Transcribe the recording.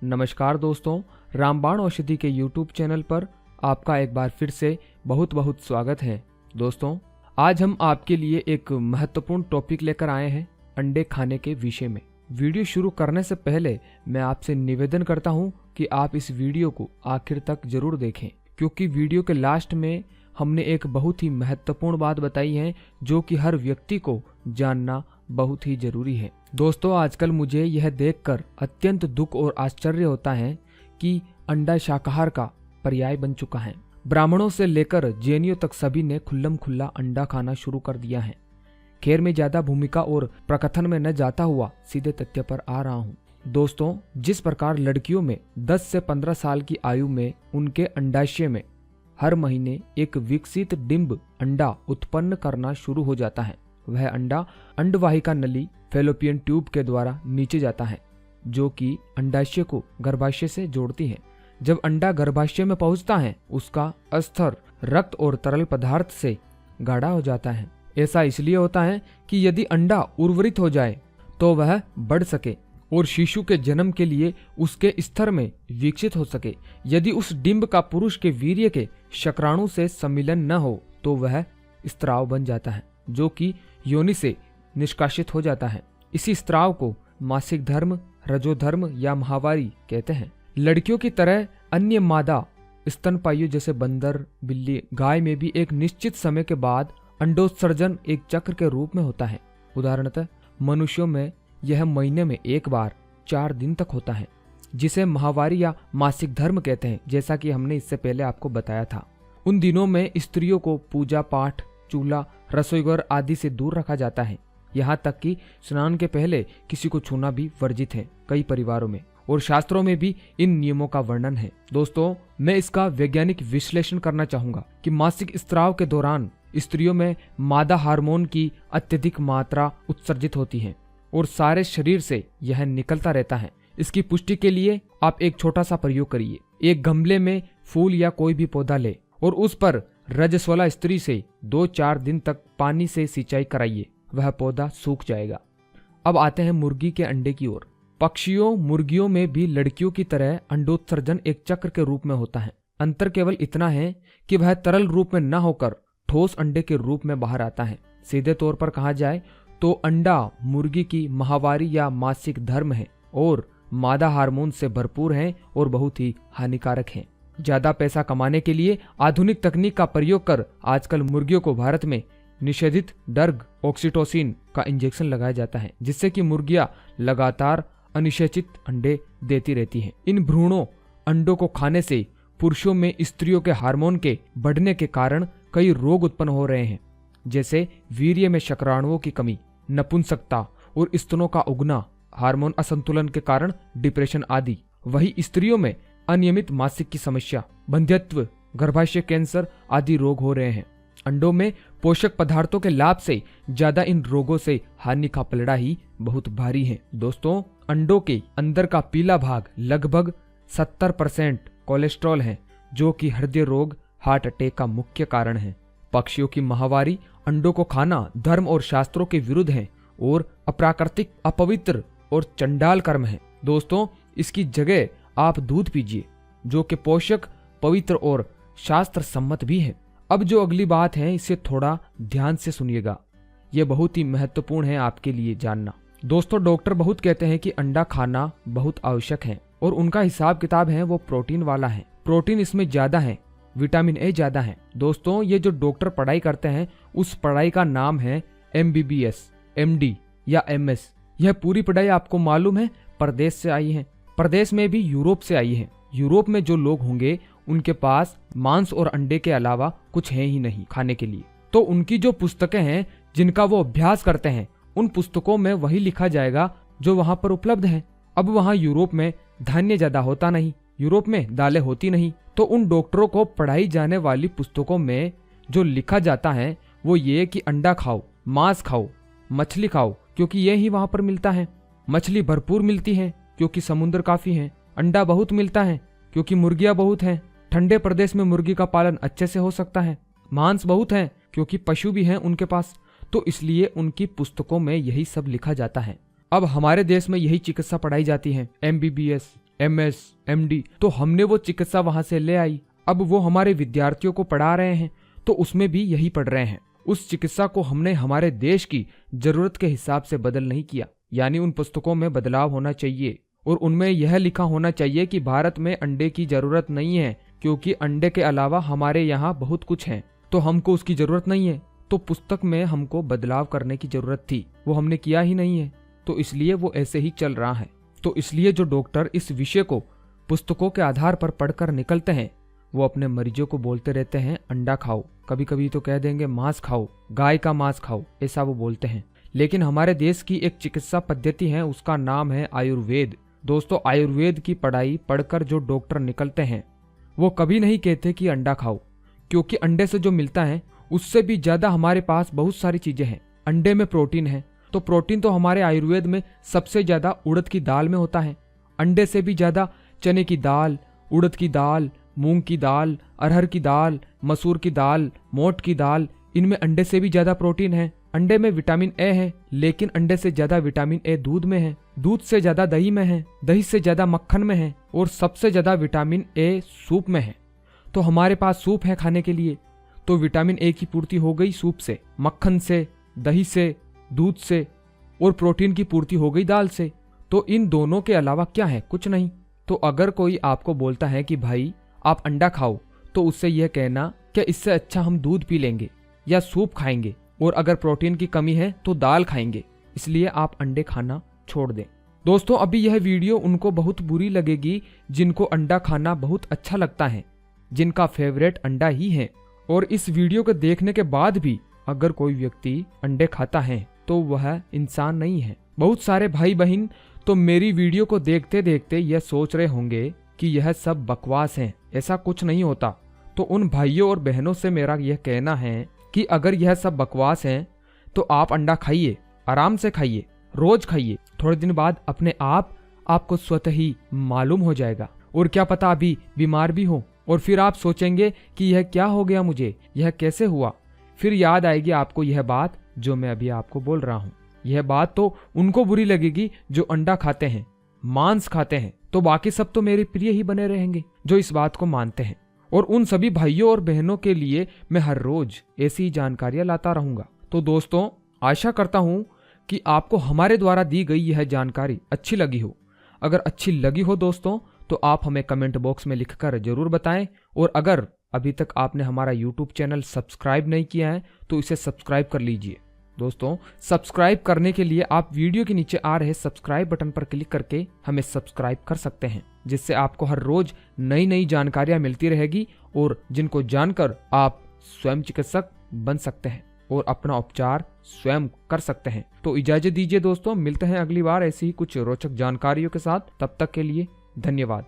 नमस्कार दोस्तों, रामबाण औषधि के YouTube चैनल पर आपका एक बार फिर से बहुत बहुत स्वागत है। दोस्तों, आज हम आपके लिए एक महत्वपूर्ण टॉपिक लेकर आए हैं अंडे खाने के विषय में। वीडियो शुरू करने से पहले मैं आपसे निवेदन करता हूं कि आप इस वीडियो को आखिर तक जरूर देखें, क्योंकि वीडियो के लास्ट में हमने एक बहुत ही महत्वपूर्ण बात बताई है जो कि हर व्यक्ति को जानना बहुत ही जरूरी है। दोस्तों, आजकल मुझे यह देखकर अत्यंत दुख और आश्चर्य होता है कि अंडा शाकाहार का पर्याय बन चुका है। ब्राह्मणों से लेकर जैनियों तक सभी ने खुल्लम खुल्ला अंडा खाना शुरू कर दिया है। खैर, मैं ज्यादा भूमिका और प्रकथन में न जाता हुआ सीधे तथ्य पर आ रहा हूँ। दोस्तों, जिस प्रकार लड़कियों में 10 से 15 साल की आयु में उनके अंडाशय में हर महीने एक विकसित डिंब अंडा उत्पन्न करना शुरू हो जाता है, वह अंडा अंडवाहिका नली फैलोपियन ट्यूब के द्वारा नीचे जाता है, जो कि अंडाशय को गर्भाशय से जोड़ती है। जब अंडा गर्भाशय में पहुंचता है, उसका स्तर रक्त और तरल पदार्थ से गाढ़ा हो जाता है। ऐसा इसलिए होता है कि यदि अंडा उर्वरित हो जाए तो वह बढ़ सके और शिशु के जन्म के लिए उसके स्तर में विकसित हो सके। यदि उस डिंब का पुरुष के वीर्य के शुक्राणु से सम्मिलन न हो तो वह स्त्राव बन जाता है, जो कि योनि से निष्कासित हो जाता है। इसी स्त्राव को मासिक धर्म, रजोधर्म या माहवारी कहते हैं। लड़कियों की तरह अन्य मादा स्तनपायु जैसे बंदर, बिल्ली, गाय में भी एक निश्चित समय के बाद अंडोत्सर्जन एक चक्र के रूप में होता है। उदाहरणतः मनुष्यों में यह महीने में एक बार 4 दिन तक होता है, जिसे माहवारी या मासिक धर्म कहते हैं, जैसा कि हमने इससे पहले आपको बताया था। उन दिनों में स्त्रियों को पूजा पाठ, चूल्हा, रसोईघर आदि से दूर रखा जाता है। यहाँ तक कि स्नान के पहले किसी को छूना भी वर्जित है कई परिवारों में, और शास्त्रों में भी इन नियमों का वर्णन है। दोस्तों, मैं इसका वैज्ञानिक विश्लेषण करना चाहूंगा कि मासिक स्त्राव के दौरान स्त्रियों में मादा हार्मोन की अत्यधिक मात्रा उत्सर्जित होती है और सारे शरीर से यह निकलता रहता है। इसकी पुष्टि के लिए आप एक छोटा सा प्रयोग करिए। एक गमले में फूल या कोई भी पौधा ले और उस पर रजस्वला स्त्री से 2-4 दिन तक पानी से सिंचाई कराइए, वह पौधा सूख जाएगा। अब आते हैं मुर्गी के अंडे की ओर। पक्षियों, मुर्गियों में भी लड़कियों की तरह अंडोत्सर्जन एक चक्र के रूप में होता है। अंतर केवल इतना है कि वह तरल रूप में न होकर ठोस अंडे के रूप में बाहर आता है। सीधे तौर पर कहा जाए तो अंडा मुर्गी की माहवारी या मासिक धर्म है और मादा हार्मोन से भरपूर है और बहुत ही हानिकारक है। ज्यादा पैसा कमाने के लिए आधुनिक तकनीक का प्रयोग कर आजकल मुर्गियों को भारत में निषेधित ड्रग ऑक्सीटोसिन का इंजेक्शन लगाया जाता है, जिससे कि मुर्गियां लगातार अनिषेचित अंडे देती रहती हैं। इन भ्रूणों अंडों को खाने से पुरुषों में स्त्रियों के हार्मोन के बढ़ने के कारण कई रोग उत्पन्न हो रहे हैं, जैसे वीर्य में शुक्राणुओं की कमी, नपुंसकता और स्तनों का उगना, हार्मोन असंतुलन के कारण डिप्रेशन आदि। वही स्त्रियों में अनियमित मासिक की समस्या, बंध्यत्व, गर्भाशय कैंसर आदि रोग हो रहे हैं। अंडों में पोषक पदार्थों के लाभ से ज्यादा इन रोगों से हानि का पलड़ा ही बहुत भारी है। दोस्तों, अंडों के अंदर का पीला भाग लगभग 70% कोलेस्ट्रॉल है, जो कि हृदय रोग, हार्ट अटैक का मुख्य कारण है। पक्षियों की माहवारी अंडों को खाना धर्म और शास्त्रों के विरुद्ध है और अप्राकृतिक, अपवित्र और चंडाल कर्म है। दोस्तों, इसकी जगह आप दूध पीजिए, जो कि पोषक, पवित्र और शास्त्र सम्मत भी है। अब जो अगली बात है, इसे थोड़ा ध्यान से सुनिएगा, यह बहुत ही महत्वपूर्ण है आपके लिए जानना। दोस्तों, डॉक्टर बहुत कहते हैं कि अंडा खाना बहुत आवश्यक है और उनका हिसाब किताब है वो प्रोटीन वाला है। प्रोटीन इसमें ज्यादा है, विटामिन ए ज्यादा है। दोस्तों, ये जो डॉक्टर पढ़ाई करते हैं उस पढ़ाई का नाम है MBBS, MD या MS। यह पूरी पढ़ाई आपको मालूम है परदेश से आई है, परदेश में भी यूरोप से आई है। यूरोप में जो लोग होंगे उनके पास मांस और अंडे के अलावा कुछ है ही नहीं खाने के लिए, तो उनकी जो पुस्तकें हैं जिनका वो अभ्यास करते हैं, उन पुस्तकों में वही लिखा जाएगा जो वहां पर उपलब्ध है। अब वहां यूरोप में धान्य ज्यादा होता नहीं, यूरोप में दालें होती नहीं, तो उन डॉक्टरों को पढ़ाई जाने वाली पुस्तकों में जो लिखा जाता है वो ये कि अंडा खाओ, मांस खाओ, मछली खाओ, क्योंकि ये ही वहां पर मिलता है। मछली भरपूर मिलती है क्योंकि समुद्र काफी है। अंडा बहुत मिलता है क्योंकि मुर्गियां बहुत हैं। ठंडे प्रदेश में मुर्गी का पालन अच्छे से हो सकता है। मांस बहुत है क्योंकि पशु भी हैं उनके पास, तो इसलिए उनकी पुस्तकों में यही सब लिखा जाता है। अब हमारे देश में यही चिकित्सा पढ़ाई जाती है, MBBS, MS, MD, तो हमने वो चिकित्सा वहां से ले आई। अब वो हमारे विद्यार्थियों को पढ़ा रहे हैं तो उसमें भी यही पढ़ रहे हैं। उस चिकित्सा को हमने हमारे देश की जरूरत के हिसाब से बदल नहीं किया। यानी उन पुस्तकों में बदलाव होना चाहिए और उनमें यह लिखा होना चाहिए कि भारत में अंडे की जरूरत नहीं है, क्योंकि अंडे के अलावा हमारे यहाँ बहुत कुछ है, तो हमको उसकी जरूरत नहीं है। तो पुस्तक में हमको बदलाव करने की जरूरत थी, वो हमने किया ही नहीं है, तो इसलिए वो ऐसे ही चल रहा है। तो इसलिए जो डॉक्टर इस विषय को पुस्तकों के आधार पर पढ़कर निकलते हैं, वो अपने मरीजों को बोलते रहते हैं अंडा खाओ, कभी कभी तो कह देंगे मांस खाओ, गाय का मांस खाओ, ऐसा वो बोलते हैं। लेकिन हमारे देश की एक चिकित्सा पद्धति है, उसका नाम है आयुर्वेद। दोस्तों, आयुर्वेद की पढ़ाई पढ़कर जो डॉक्टर निकलते हैं वो कभी नहीं कहते कि अंडा खाओ, क्योंकि अंडे से जो मिलता है उससे भी ज्यादा हमारे पास बहुत सारी चीजें हैं। अंडे में प्रोटीन है, तो प्रोटीन तो हमारे आयुर्वेद में सबसे ज्यादा उड़द की दाल में होता है। अंडे से भी ज्यादा चने की दाल, उड़द की दाल, मूंग की दाल, अरहर की दाल, मसूर की दाल, मोट की दाल, इनमें अंडे से भी ज्यादा प्रोटीन है। अंडे में विटामिन ए है, लेकिन अंडे से ज्यादा विटामिन ए दूध में है, दूध से ज्यादा दही में है, दही से ज्यादा मक्खन में है, और सबसे ज्यादा विटामिन ए सूप में है। तो हमारे पास सूप है खाने के लिए, तो विटामिन ए की पूर्ति हो गई सूप से, मक्खन से, दही से, दूध से, और प्रोटीन की पूर्ति हो गई दाल से। तो इन दोनों के अलावा क्या है? कुछ नहीं। तो अगर कोई आपको बोलता है कि भाई आप अंडा खाओ, तो उससे यह कहना कि इससे अच्छा हम दूध पी लेंगे या सूप खाएंगे, और अगर प्रोटीन की कमी है तो दाल खाएंगे, इसलिए आप अंडे खाना छोड़ दें। दोस्तों, अभी यह वीडियो उनको बहुत बुरी लगेगी जिनको अंडा खाना बहुत अच्छा लगता है, जिनका फेवरेट अंडा ही है। और इस वीडियो को देखने के बाद भी अगर कोई व्यक्ति अंडे खाता है तो वह इंसान नहीं है। बहुत सारे भाई बहन तो मेरी वीडियो को देखते देखते यह सोच रहे होंगे कि यह सब बकवास है, ऐसा कुछ नहीं होता। तो उन भाइयों और बहनों से मेरा यह कहना है कि अगर यह सब बकवास है तो आप अंडा खाइए, आराम से खाइए, रोज खाइए। थोड़े दिन बाद अपने आप आपको स्वतः ही मालूम हो जाएगा, और क्या पता अभी बीमार भी हो, और फिर आप सोचेंगे कि यह क्या हो गया मुझे, यह कैसे हुआ। फिर याद आएगी आपको यह बात जो मैं अभी आपको बोल रहा हूँ। यह बात तो उनको बुरी लगेगी जो अंडा खाते हैं, मांस खाते हैं, तो बाकी सब तो मेरे प्रिय ही बने रहेंगे जो इस बात को मानते हैं। और उन सभी भाइयों और बहनों के लिए मैं हर रोज ऐसी जानकारियां लाता रहूंगा। तो दोस्तों, आशा करता हूं कि आपको हमारे द्वारा दी गई यह जानकारी अच्छी लगी हो। अगर अच्छी लगी हो दोस्तों, तो आप हमें कमेंट बॉक्स में लिखकर जरूर बताएं। और अगर अभी तक आपने हमारा YouTube चैनल सब्सक्राइब नहीं किया है तो इसे सब्सक्राइब कर लीजिए। दोस्तों, सब्सक्राइब करने के लिए आप वीडियो के नीचे आ रहे सब्सक्राइब बटन पर क्लिक करके हमें सब्सक्राइब कर सकते हैं, जिससे आपको हर रोज नई नई जानकारियां मिलती रहेगी, और जिनको जानकर आप स्वयं चिकित्सक बन सकते हैं और अपना उपचार स्वयं कर सकते हैं। तो इजाजत दीजिए दोस्तों, मिलते हैं अगली बार ऐसी ही कुछ रोचक जानकारियों के साथ। तब तक के लिए धन्यवाद।